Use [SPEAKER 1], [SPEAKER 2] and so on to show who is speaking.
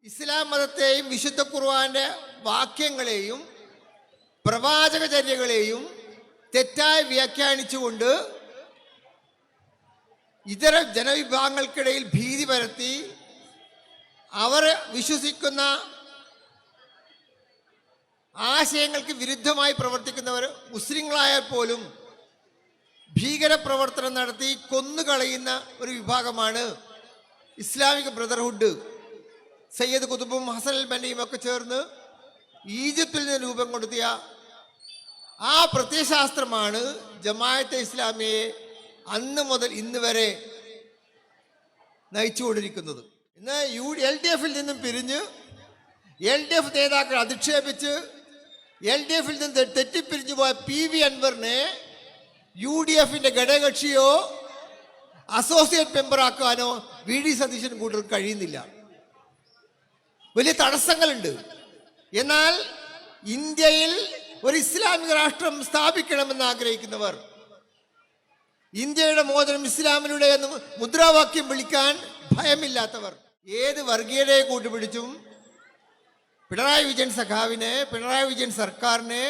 [SPEAKER 1] ഇസ്ലാം മതത്തെയും വിശുദ്ധ ഖുർആന്റെ വാക്യങ്ങളെയും പ്രവാചകചര്യകളെയും തെറ്റായി വ്യാഖ്യാനിച്ചുകൊണ്ട് ഇതര ജനവിഭാഗങ്ങൾക്കിടയിൽ ഭീതി പരത്തി അവർ വിശ്വസിക്കുന്ന ആശയങ്ങൾക്ക് വിരുദ്ധമായി പ്രവർത്തിക്കുന്നവർ മുസ്ലിങ്ങളായാൽ പോലും ഭീകരപ്രവർത്തനം നടത്തി കൊന്നുകളയുന്ന ഒരു വിഭാഗമാണ് ഇസ്ലാമിക് ബ്രദർഹുഡ്. സയ്യദ് കുതുബും ഹസൻ അൽ ബന്നയും ഒക്കെ ചേർന്ന് ഈജിപ്തിൽ നിന്ന് രൂപം കൊടുത്തിയ ആ പ്രത്യയശാസ്ത്രമാണ് ജമാഅത്തെ ഇസ്ലാമിയെ അന്ന് മുതൽ ഇന്ന് വരെ നയിച്ചുകൊണ്ടിരിക്കുന്നത്. ഇന്ന് LDF-ൽ നിന്നും പിരിഞ്ഞ് LDF നേതാക്കൾ അധിക്ഷേപിച്ച് LDF-ൽ നിന്ന് തെറ്റിപ്പിരിഞ്ഞു പോയ PV അൻവറിനെ UDF-ന്റെ ഘടകകക്ഷിയോ അസോസിയേറ്റ് മെമ്പറാക്കാനോ VD സതീശൻ കൂടുതൽ കഴിയുന്നില്ല. വലിയ തടസ്സങ്ങളുണ്ട്. എന്നാൽ ഇന്ത്യയിൽ ഒരു ഇസ്ലാമിക രാഷ്ട്രം സ്ഥാപിക്കണമെന്ന് ആഗ്രഹിക്കുന്നവർ, ഇന്ത്യയുടെ മോചനം ഇസ്ലാമിലൂടെ എന്ന് മുദ്രാവാക്യം വിളിക്കാൻ ഭയമില്ലാത്തവർ, ഏത് വർഗീയതയെ കൂട്ടുപിടിച്ചും പിണറായി വിജയൻ സഖാവിനെ, പിണറായി വിജയൻ സർക്കാരിനെ